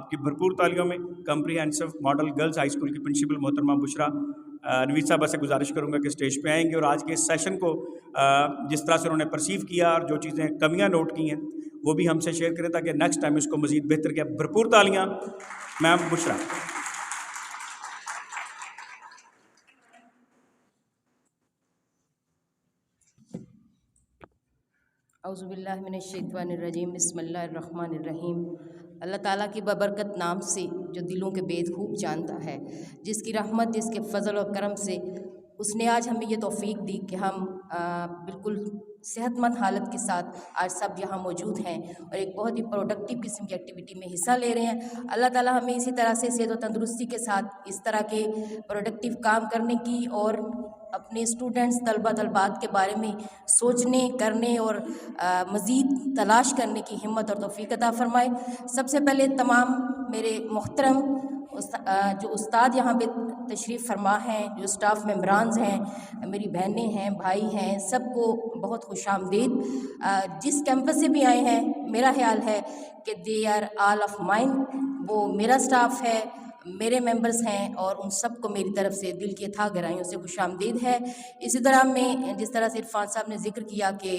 आपकी भरपूर तालियों में comprehensive model girls high school की प्रिंसिपल मोहतरमा बुशरा नवीद साहबा से गुजारिश करूंगा कि स्टेज पे आएंगे और आज के इस सेशन को जिस तरह से उन्होंने परसीव किया और जो चीज़ें कमियां नोट की हैं वो भी हमसे शेयर करें ताकि नेक्स्ट टाइम इसको मज़ीद बेहतर किया। भरपूर तालियां मैम बुशरा। औज़ुबिल्लाहि मिनश्शैतानिर्रजीम बिस्मिल्लाहिर्रहमानिर्रहीम। अल्लाह ताला की बबरकत नाम से जो दिलों के बेद खूब जानता है, जिसकी रहमत जिसके फ़ज़ल और करम से उसने आज हमें ये तौफ़ीक दी कि हम बिल्कुल सेहतमंद हालत के साथ आज सब यहाँ मौजूद हैं और एक बहुत ही प्रोडक्टिव किस्म की एक्टिविटी में हिस्सा ले रहे हैं। अल्लाह ताला हमें इसी तरह से सेहत और तंदुरुस्ती के साथ इस तरह के प्रोडक्टिव काम करने की और अपने स्टूडेंट्स तलबा तलबात के बारे में सोचने करने और मज़ीद तलाश करने की हिम्मत और तौफ़ीक अता फ़रमाए। सबसे पहले तमाम मेरे मोहतरम जो उस्ताद यहाँ पे तशरीफ़ फरमा हैं, जो स्टाफ मेम्बरान्स हैं, मेरी बहनें हैं, भाई हैं, सबको बहुत खुशामदीद। जिस कैंपस से भी आए हैं मेरा ख्याल है कि they are all of mine, वो मेरा स्टाफ है, मेरे मेंबर्स हैं और उन सब को मेरी तरफ से दिल की अथाह गहराइयों से खुशामदीद है। इसी तरह मैं जिस तरह से इरफान साहब ने जिक्र किया कि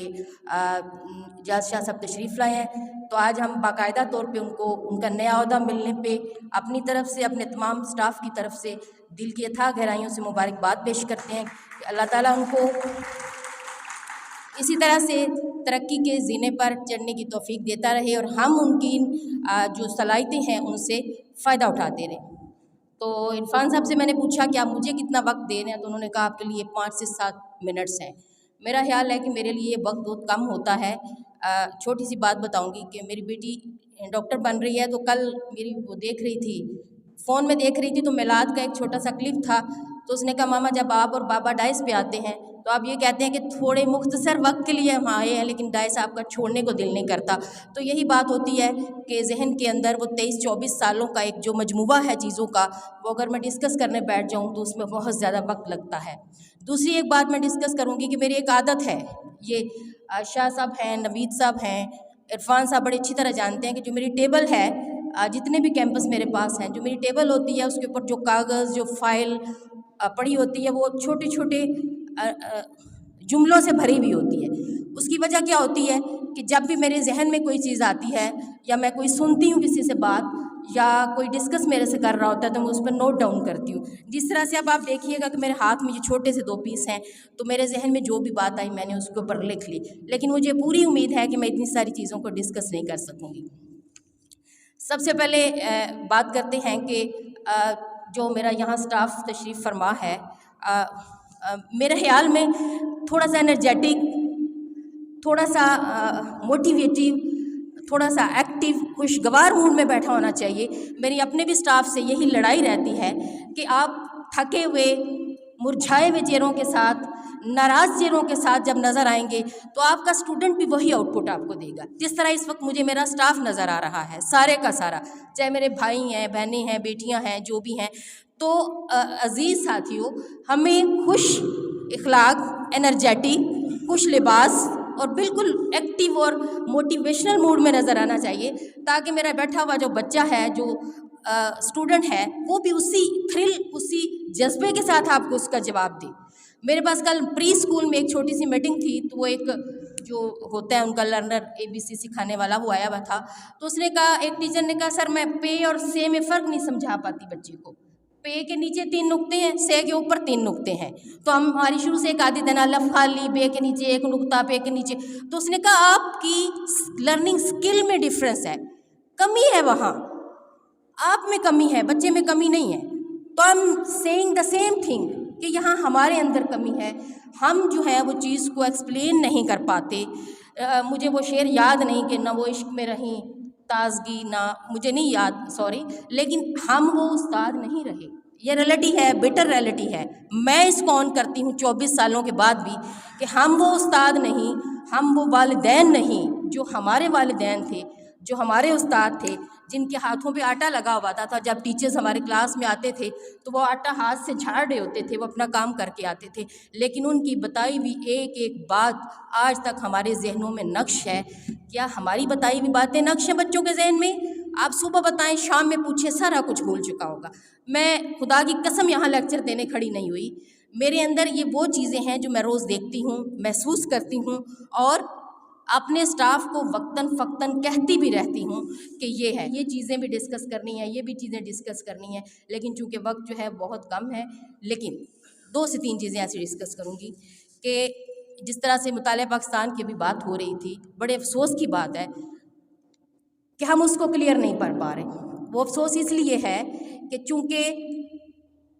जाज शाह साहब तशरीफ़ लाए हैं, तो आज हम बाकायदा तौर पे उनको उनका नया अहदा मिलने पे अपनी तरफ से अपने तमाम स्टाफ की तरफ से दिल की अथाह गहराइयों से मुबारकबाद पेश करते हैं कि अल्लाह ताला उनको इसी तरह से तरक्की के ज़ीने पर चढ़ने की तौफ़ीक देता रहे और हम उनकी जो सलाहियतें हैं उनसे फ़ायदा उठाते रहें। तो इरफान साहब से मैंने पूछा कि आप मुझे कितना वक्त दे रहे हैं, तो उन्होंने कहा आपके लिए 5 से 7 मिनट्स हैं। मेरा ख्याल है कि मेरे लिए वक्त बहुत कम होता है। छोटी सी बात बताऊंगी कि मेरी बेटी डॉक्टर बन रही है, तो कल मेरी वो देख रही थी, फ़ोन में देख रही थी, तो मिलाद का एक छोटा सा क्लिप था, तो उसने कहा मामा जब आप और बाबा डाइस पे आते हैं तो आप ये कहते हैं कि थोड़े मुख्तसर वक्त के लिए हम आए हैं, लेकिन डाइस आपका छोड़ने को दिल नहीं करता। तो यही बात होती है कि जहन के अंदर वो 23-24 सालों का एक जो मजमूआ है चीज़ों का, वो अगर मैं डिस्कस करने बैठ जाऊँ तो उसमें बहुत ज़्यादा वक्त लगता है। दूसरी एक बात मैं डिस्कस करूँगी कि मेरी एक आदत है, ये शाह साहब हैं, नवीद साहब हैं, इरफान साहब बड़ी अच्छी तरह जानते हैं कि जो मेरी टेबल है, जितने भी कैंपस मेरे पास हैं, जो मेरी टेबल होती है उसके ऊपर जो कागज़ जो फाइल पड़ी होती है वो छोटे छोटे जुमलों से भरी हुई होती है। उसकी वजह क्या होती है कि जब भी मेरे जहन में कोई चीज़ आती है या मैं कोई सुनती हूँ किसी से बात या कोई डिस्कस मेरे से कर रहा होता है तो मैं उस पर नोट डाउन करती हूँ। जिस तरह से अब आप देखिएगा कि मेरे हाथ में ये छोटे से 2 पीस हैं, तो मेरे जहन में जो भी बात आई मैंने उसके ऊपर लिख ली, लेकिन मुझे पूरी उम्मीद है कि मैं इतनी सारी चीज़ों को डिस्कस नहीं कर सकूँगी। सबसे पहले बात करते हैं कि जो मेरा यहाँ स्टाफ तशरीफ़ फरमा है, मेरे ख्याल में थोड़ा सा एनर्जेटिक, थोड़ा सा मोटिवेटिव, थोड़ा सा एक्टिव, खुशगवार मूड में बैठा होना चाहिए। मेरी अपने भी स्टाफ से यही लड़ाई रहती है कि आप थके हुए, मुरझाए हुए चेहरों के साथ, नाराज़ चेहरों के साथ जब नज़र आएंगे तो आपका स्टूडेंट भी वही आउटपुट आपको देगा जिस तरह इस वक्त मुझे मेरा स्टाफ नज़र आ रहा है, सारे का सारा, चाहे मेरे भाई हैं, बहनें हैं, बेटियां हैं, जो भी हैं। तो अज़ीज़ साथियों, हमें खुश इखलाक, एनर्जेटिक, खुश लिबास और बिल्कुल एक्टिव और मोटिवेशनल मूड में नज़र आना चाहिए, ताकि मेरा बैठा हुआ जो बच्चा है, जो स्टूडेंट है, वो भी उसी थ्रिल, उसी जज्बे के साथ आपको उसका जवाब दे। मेरे पास कल प्री स्कूल में एक छोटी सी मीटिंग थी, तो वो एक जो होता है उनका लर्नर ABC सिखाने वाला, वो आया हुआ था। तो उसने कहा, एक टीचर ने कहा सर मैं पे और से में फ़र्क नहीं समझा पाती बच्चे को। पे के नीचे 3 नुक्ते हैं, से के ऊपर 3 नुक्ते हैं, तो हमारी शुरू से एक आदत है ना, लफ खाली, बे के नीचे एक नुक्ता, पे के नीचे। तो उसने कहा आपकी लर्निंग स्किल में डिफरेंस है, कमी है, वहाँ आप में कमी है, बच्चे में कमी नहीं है। तो I am saying the same thing कि यहाँ हमारे अंदर कमी है, हम जो है वो चीज़ को एक्सप्लेन नहीं कर पाते। मुझे वो शेर याद नहीं कि ना वो इश्क में रहीं ताजगी, ना मुझे नहीं याद, सॉरी, लेकिन हम वो उस्ताद नहीं रहे। ये रियलिटी है, बिटर रियलिटी है। मैं इसको ऑन करती हूँ 24 सालों के बाद भी कि हम वो उस्ताद नहीं, हम वो वालिदैन नहीं जो हमारे वालिदैन थे, जो हमारे उस्ताद थे, जिनके हाथों पे आटा लगा हुआ था। जब टीचर्स हमारे क्लास में आते थे तो वो आटा हाथ से झाड़ रहे होते थे, वो अपना काम करके आते थे, लेकिन उनकी बताई हुई एक एक बात आज तक हमारे जहनों में नक्श है। क्या हमारी बताई हुई बातें नक्श हैं बच्चों के जहन में? आप सुबह बताएं, शाम में पूछे, सारा कुछ भूल चुका होगा। मैं खुदा की कसम यहाँ लेक्चर देने खड़ी नहीं हुई। मेरे अंदर ये वो चीज़ें हैं जो मैं रोज़ देखती हूँ, महसूस करती हूँ और अपने स्टाफ को वक्तन फ़क्तन कहती भी रहती हूँ कि ये है, ये चीज़ें भी डिस्कस करनी है, ये भी चीज़ें डिस्कस करनी है। लेकिन चूँकि वक्त जो है बहुत कम है, लेकिन 2 से 3 चीज़ें ऐसी डिस्कस करूँगी कि जिस तरह से मुतालिया पाकिस्तान की भी बात हो रही थी, बड़े अफसोस की बात है कि हम उसको क्लियर नहीं कर पा रहे। वो अफसोस इसलिए है कि चूँकि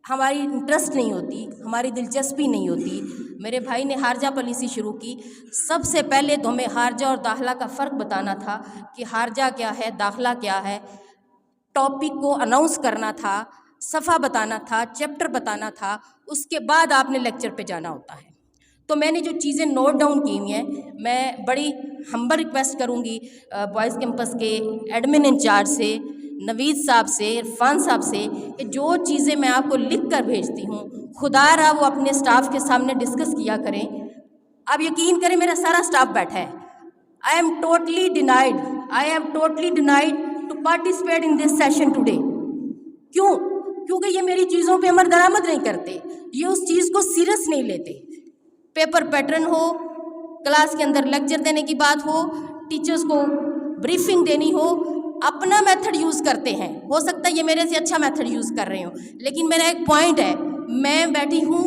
हमारी इंटरेस्ट नहीं होती, हमारी दिलचस्पी नहीं होती। मेरे भाई ने हारजा पॉलिसी शुरू की। सबसे पहले तो हमें हारजा और दाखिला का फ़र्क बताना था कि हारजा क्या है, दाखिला क्या है, टॉपिक को अनाउंस करना था, सफ़ा बताना था, चैप्टर बताना था, उसके बाद आपने लेक्चर पे जाना होता है। तो मैंने जो चीज़ें नोट डाउन की हुई हैं, मैं बड़ी हम्बल रिक्वेस्ट करूँगी बॉयज़ कैंपस के एडमिन इंचार्ज से, नवीद साहब से, इरफान साहब से, कि जो चीज़ें मैं आपको लिख कर भेजती हूँ, खुदारा वो अपने स्टाफ के सामने डिस्कस किया करें। आप यकीन करें, मेरा सारा स्टाफ बैठा है। I am totally denied to participate in this session today. क्यों? क्योंकि ये मेरी चीज़ों पे अमल दरामद नहीं करते, ये उस चीज़ को सीरियस नहीं लेते। पेपर पैटर्न हो, क्लास के अंदर लेक्चर देने की बात हो, टीचर्स को ब्रीफिंग देनी हो, अपना मेथड यूज़ करते हैं। हो सकता है ये मेरे से अच्छा मेथड यूज़ कर रहे हो, लेकिन मेरा एक पॉइंट है, मैं बैठी हूँ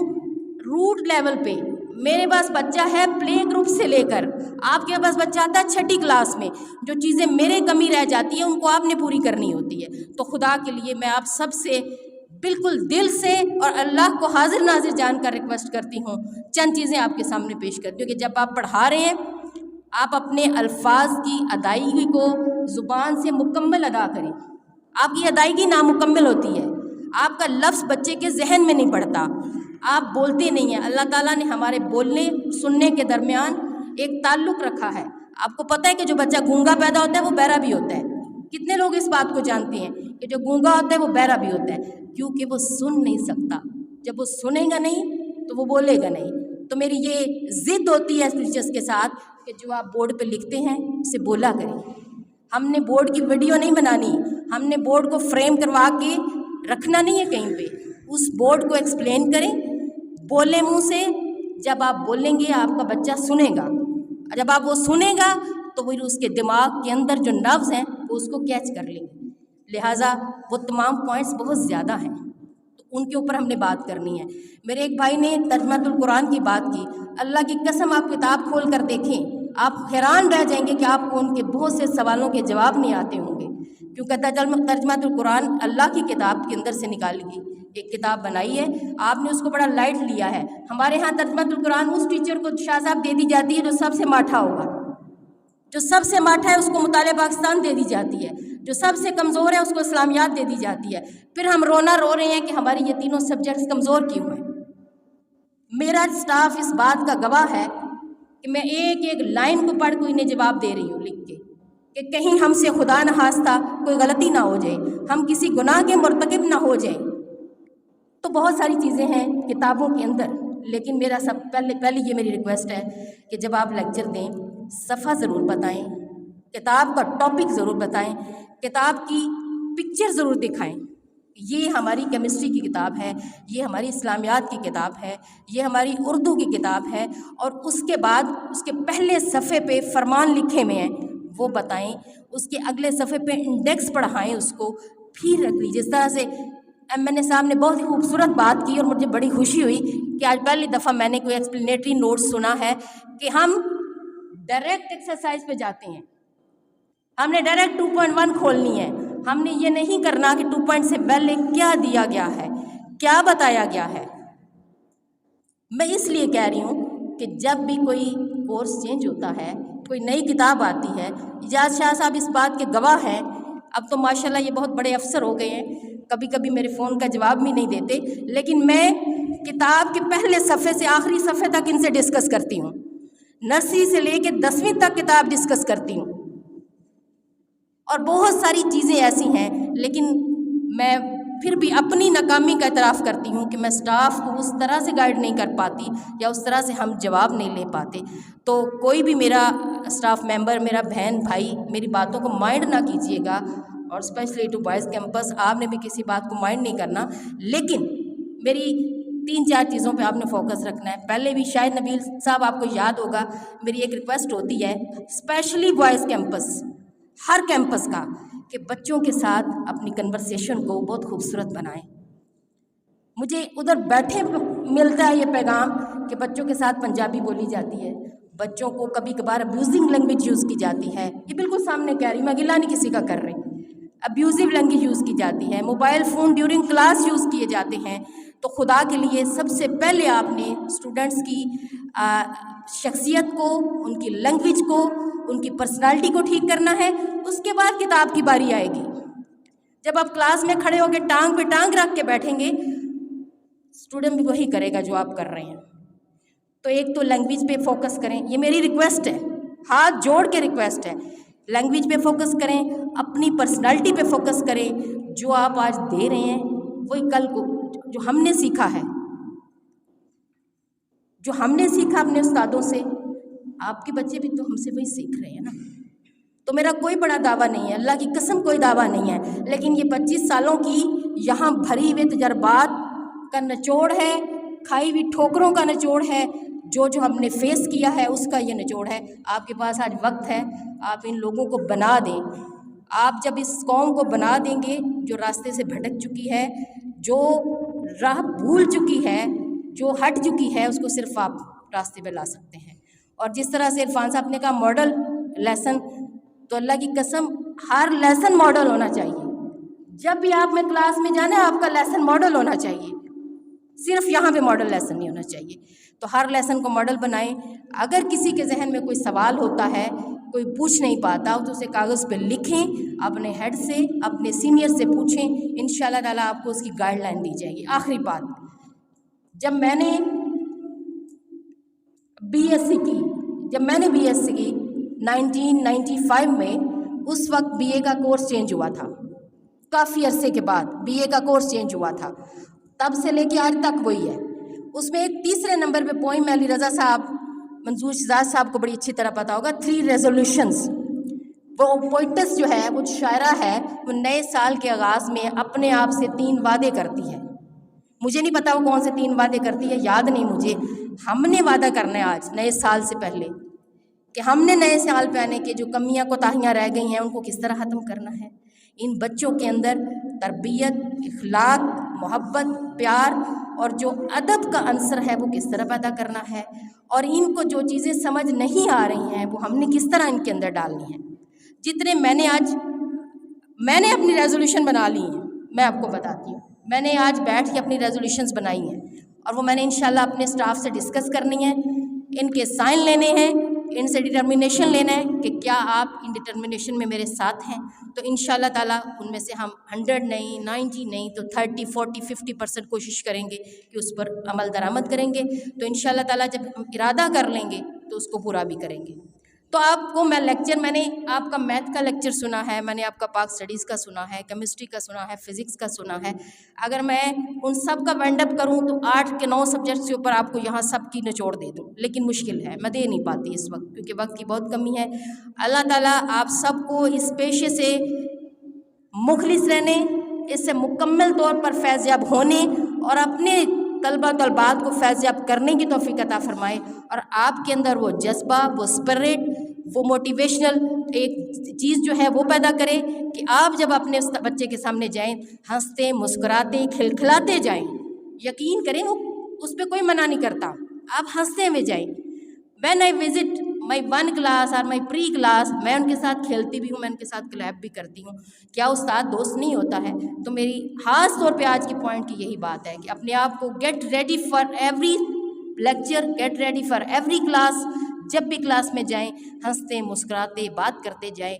रूट लेवल पे। मेरे पास बच्चा है प्ले ग्रुप से लेकर, आपके पास बच्चा आता है 6ठी क्लास में। जो चीज़ें मेरे कमी रह जाती है उनको आपने पूरी करनी होती है। तो खुदा के लिए मैं आप सब से बिल्कुल दिल से और अल्लाह को हाजिर नाजिर जानकर रिक्वेस्ट करती हूँ, चंद चीज़ें आपके सामने पेश करती हूँ कि जब आप पढ़ा रहे हैं, आप अपने अल्फाज की अदायगी को ज़ुबान से मुकम्मल अदा करें। आपकी अदायगी नामुकम्मल होती है, आपका लफ्ज़ बच्चे के जहन में नहीं पड़ता, आप बोलते नहीं हैं। अल्लाह ताला ने हमारे बोलने सुनने के दरमियान एक ताल्लुक़ रखा है। आपको पता है कि जो बच्चा गूंगा पैदा होता है वो बहरा भी होता है। कितने लोग इस बात को जानते हैं कि जो गूंगा होता है वो बहरा भी होता है? क्योंकि वो सुन नहीं सकता। जब वो सुनेगा नहीं तो वो बोलेगा नहीं। तो मेरी ये ज़िद होती है टीचर्स के साथ कि जो आप बोर्ड पे लिखते हैं उसे बोला करें। हमने बोर्ड की वीडियो नहीं बनानी, हमने बोर्ड को फ्रेम करवा के रखना नहीं है कहीं पे। उस बोर्ड को एक्सप्लेन करें, बोले मुँह से। जब आप बोलेंगे आपका बच्चा सुनेगा, जब आप वो सुनेगा तो फिर उसके दिमाग के अंदर जो नर्व्स हैं वो उसको कैच कर लेंगे। लिहाजा वो तमाम पॉइंट्स बहुत ज़्यादा हैं, तो उनके ऊपर हमने बात करनी है। मेरे एक भाई ने तर्जुमातुल कुरान की बात की। अल्लाह की कसम, आप किताब खोल कर देखें, आप हैरान रह जाएंगे कि आपको उनके बहुत से सवालों के जवाब नहीं आते होंगे, क्योंकि तर्जुमातुल कुरान अल्लाह की किताब के अंदर से निकाली गई एक किताब बनाई है। आपने उसको बड़ा लाइट लिया है। हमारे यहाँ तर्जुमातुल कुरान उस टीचर को शाह साहब दे दी जाती है जो सबसे माठा होगा, जो सबसे माठा है उसको मुतालिया पाकिस्तान दे दी जाती है, जो सबसे कमज़ोर है उसको इस्लामियात दे दी जाती है। फिर हम रोना रो रहे हैं कि हमारे ये तीनों सब्जेक्ट्स कमज़ोर क्यों हैं। मेरा स्टाफ इस बात का गवाह है कि मैं एक एक लाइन को पढ़ के इन्हें जवाब दे रही हूँ लिख के, कि कहीं हमसे खुदा न खास्ता कोई गलती ना हो जाए, हम किसी गुनाह के मुर्तकिब ना हो जाए। तो बहुत सारी चीज़ें हैं किताबों के अंदर, लेकिन मेरा सब पहले ये मेरी रिक्वेस्ट है कि जब आप लेक्चर दें सफ़ा ज़रूर बताएं, किताब का टॉपिक ज़रूर बताएं, किताब की पिक्चर ज़रूर दिखाएं। ये हमारी केमिस्ट्री की किताब है, ये हमारी इस्लामियात की किताब है, ये हमारी उर्दू की किताब है, और उसके बाद उसके पहले सफ़े पे फरमान लिखे हुए हैं वो बताएं, उसके अगले सफ़े पे इंडेक्स पढ़ाएं, उसको फिर रख लीजिए। जिस तरह से मैंने साहब ने बहुत ही खूबसूरत बात की और मुझे बड़ी खुशी हुई कि आज पहली दफ़ा मैंने कोई एक्सप्लेनेटरी नोट्स सुना है कि हम डायरेक्ट एक्सरसाइज पे जाते हैं, हमने डायरेक्ट 2.1 खोलनी है। हमने ये नहीं करना कि 2 से पहले क्या दिया गया है, क्या बताया गया है। मैं इसलिए कह रही हूँ कि जब भी कोई कोर्स चेंज होता है, कोई नई किताब आती है, इजाज़ शाह साहब इस बात के गवाह हैं। अब तो माशाल्लाह ये बहुत बड़े अफसर हो गए हैं, कभी कभी मेरे फ़ोन का जवाब भी नहीं देते, लेकिन मैं किताब के पहले सफ़े से आखिरी सफ़े तक इनसे डिस्कस करती हूँ। नर्सरी से लेके 10वीं तक किताब डिस्कस करती हूँ, और बहुत सारी चीज़ें ऐसी हैं। लेकिन मैं फिर भी अपनी नाकामी का एतराफ़ करती हूँ कि मैं स्टाफ को उस तरह से गाइड नहीं कर पाती या उस तरह से हम जवाब नहीं ले पाते। तो कोई भी मेरा स्टाफ मेंबर, मेरा बहन भाई, मेरी बातों को माइंड ना कीजिएगा, اور اسپیشلی ٹو بوائز کیمپس. آپ نے بھی کسی بات کو مائنڈ نہیں کرنا, لیکن میری 3-4 چیزوں پہ آپ نے فوکس رکھنا ہے. پہلے بھی شاید نبیل صاحب آپ کو یاد ہوگا, میری ایک ریکویسٹ ہوتی ہے اسپیشلی بوائز کیمپس, ہر کیمپس کا, کہ بچوں کے ساتھ اپنی کنورسیشن کو بہت خوبصورت بنائیں. مجھے ادھر بیٹھے ملتا ہے یہ پیغام کہ بچوں کے ساتھ پنجابی بولی جاتی ہے, بچوں کو کبھی کبھار ابیوزنگ لینگویج یوز کی جاتی ہے. یہ بالکل سامنے کہہ رہی, میں گلہ نہیں کسی کا کر رہی. ابیوزو لینگویج یوز کی جاتی ہے, mobile phone during class use کیے جاتے ہیں. تو خدا کے لیے سب سے پہلے آپ نے اسٹوڈنٹس کی شخصیت کو, ان کی لینگویج کو, ان کی پرسنالٹی کو ٹھیک کرنا ہے. اس کے بعد کتاب کی باری آئے گی. جب آپ کلاس میں کھڑے ہو کے ٹانگ پہ ٹانگ رکھ کے بیٹھیں گے, اسٹوڈنٹ بھی وہی کرے گا جو آپ کر رہے ہیں. تو ایک تو لینگویج پہ فوکس کریں, یہ میری ریکویسٹ ہے, ہاتھ جوڑ کے ریکویسٹ ہے. لینگویج پہ فوکس کریں, اپنی پرسنالٹی پہ فوکس کریں. جو آپ آج دے رہے ہیں وہی کل کو جو ہم نے سیکھا ہے, جو ہم نے سیکھا اپنے استادوں سے, آپ کے بچے بھی تو ہم سے وہی سیکھ رہے ہیں نا. تو میرا کوئی بڑا دعویٰ نہیں ہے, اللہ کی قسم کوئی دعویٰ نہیں ہے, لیکن یہ 25 سالوں کی یہاں بھری ہوئے تجربات کا نچوڑ ہے, کھائی ہوئی ٹھوکروں کا نچوڑ ہے, جو ہم نے فیس کیا ہے اس کا یہ نچوڑ ہے. آپ کے پاس آج وقت ہے, آپ ان لوگوں کو بنا دیں. آپ جب اس قوم کو بنا دیں گے جو راستے سے بھٹک چکی ہے, جو راہ بھول چکی ہے, جو ہٹ چکی ہے, اس کو صرف آپ راستے پہ لا سکتے ہیں. اور جس طرح سے عرفان صاحب نے کہا ماڈل لیسن, تو اللہ کی قسم ہر لیسن ماڈل ہونا چاہیے. جب بھی آپ میں کلاس میں جانا ہے آپ کا لیسن ماڈل ہونا چاہیے, صرف یہاں پہ ماڈل لیسن نہیں ہونا چاہیے. تو ہر لیسن کو ماڈل بنائیں. اگر کسی کے ذہن میں کوئی سوال ہوتا ہے, کوئی پوچھ نہیں پاتا, تو اسے کاغذ پہ لکھیں, اپنے ہیڈ سے, اپنے سینئر سے پوچھیں, انشاءاللہ تعالیٰ آپ کو اس کی گائیڈ لائن دی جائے گی. آخری بات, جب میں نے بی ایس سی کی 1995 میں, اس وقت بی اے کا کورس چینج ہوا تھا. کافی عرصے کے بعد بی اے کا کورس چینج ہوا تھا. تب سے لے کے آج تک وہی ہے. اس میں ایک تیسرے نمبر پہ پوئم علی رضا صاحب, منظور شہزاد صاحب کو بڑی اچھی طرح پتا ہوگا, 3 ریزولوشنز. وہ پوئٹس جو ہے, وہ شاعرہ ہے, وہ نئے سال کے آغاز میں اپنے آپ سے 3 وعدے کرتی ہے. مجھے نہیں پتا وہ کون سے 3 وعدے کرتی ہے, یاد نہیں مجھے. ہم نے وعدہ کرنا ہے آج نئے سال سے پہلے کہ ہم نے نئے سال پہ آنے کے جو کمیاں کوتاہیاں رہ گئی ہیں ان کو کس طرح ختم کرنا ہے. ان بچوں کے اندر تربیت, اخلاق, محبت, پیار اور جو ادب کا عنصر ہے وہ کس طرح پیدا کرنا ہے, اور ان کو جو چیزیں سمجھ نہیں آ رہی ہیں وہ ہم نے کس طرح ان کے اندر ڈالنی ہیں. جتنے میں نے اپنی ریزولوشن بنا لی ہیں, میں آپ کو بتاتی ہوں. میں نے آج بیٹھ کے اپنی ریزولوشنز بنائی ہیں, اور وہ میں نے انشاءاللہ اپنے سٹاف سے ڈسکس کرنی ہے, ان کے سائن لینے ہیں, ان سے ڈٹرمنیشن لینا ہے کہ کیا آپ ان ڈٹرمنیشن میں میرے ساتھ ہیں. تو انشاءاللہ تعالیٰ ان میں سے ہم 100 نہیں, 90 نہیں, تو 30, 40, 50% کوشش کریں گے کہ اس پر عمل درآمد کریں گے. تو انشاءاللہ تعالیٰ جب ہم ارادہ کر لیں گے تو اس کو پورا بھی کریں گے. تو آپ کو میں نے آپ کا میتھ کا لیکچر سنا ہے, میں نے آپ کا پاک اسٹڈیز کا سنا ہے, کیمسٹری کا سنا ہے, فزکس کا سنا ہے. اگر میں ان سب کا وائنڈ اپ کروں تو 8 کے 9 سبجیکٹس کے اوپر آپ کو یہاں سب کی نچوڑ دے دوں, لیکن مشکل ہے, میں دے نہیں پاتی اس وقت کیونکہ وقت کی بہت کمی ہے. اللہ تعالیٰ آپ سب کو اس پیشے سے مخلص رہنے, اس سے مکمل طور پر فیض یاب ہونے اور اپنے طلبہ طلبات کو فیض یاب کرنے کی توفیق عطا فرمائے, اور آپ کے اندر وہ جذبہ, وہ اسپرٹ, وہ موٹیویشنل ایک چیز جو ہے وہ پیدا کرے کہ آپ جب اپنے بچے کے سامنے جائیں ہنستے, مسکراتے, کھلکھلاتے جائیں. یقین کریں وہ اس پہ کوئی منع نہیں کرتا, آپ ہنستے ہوئے جائیں. When I visit my 1 class اور مائی پری کلاس, میں ان کے ساتھ کھیلتی بھی ہوں, میں ان کے ساتھ کلیپ بھی کرتی ہوں. کیا استاد دوست نہیں ہوتا ہے؟ تو میری خاص طور پہ آج کی پوائنٹ کی یہی بات ہے کہ اپنے آپ کو get ready for every lecture, get ready for every class. جب بھی کلاس میں جائیں ہنستے, مسکراتے, بات کرتے جائیں.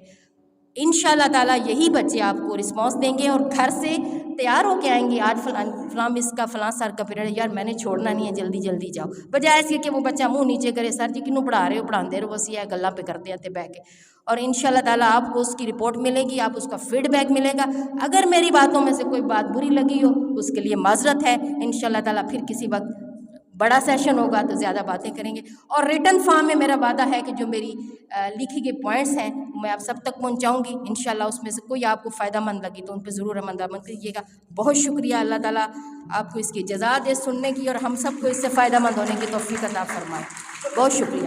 انشاءاللہ تعالیٰ یہی بچے آپ کو رسپانس دیں گے, اور گھر سے تیار ہو کے آئیں گے. آج فلاں مس کا فلاں سر کا پیریڈ ہے, یار میں نے چھوڑنا نہیں ہے, جلدی جلدی جاؤ. بجائے اس کے کہ وہ بچہ منہ نیچے کرے, سر جی کنوں پڑھا رہے ہو, پڑھاتے رہو, بس یہ گلاں پہ کرتے ہیں بیٹھ کے. اور انشاءاللہ تعالیٰ آپ کو اس کی رپورٹ ملے گی, آپ اس کا فیڈ بیک ملے گا. اگر میری باتوں میں سے کوئی بات بری لگی ہو اس کے لیے معذرت ہے. انشاءاللہ تعالیٰ پھر کسی وقت بڑا سیشن ہوگا تو زیادہ باتیں کریں گے. اور ریٹن فارم میں میرا وعدہ ہے کہ جو میری لکھی گئے پوائنٹس ہیں میں آپ سب تک پہنچاؤں گی. انشاءاللہ اس میں سے کوئی آپ کو فائدہ مند لگی تو ان پہ ضرور عمل کیجیے گا. بہت شکریہ. اللہ تعالیٰ آپ کو اس کی جزا دے سننے کی اور ہم سب کو اس سے فائدہ مند ہونے کی توفیق عطا فرمائے. بہت شکریہ.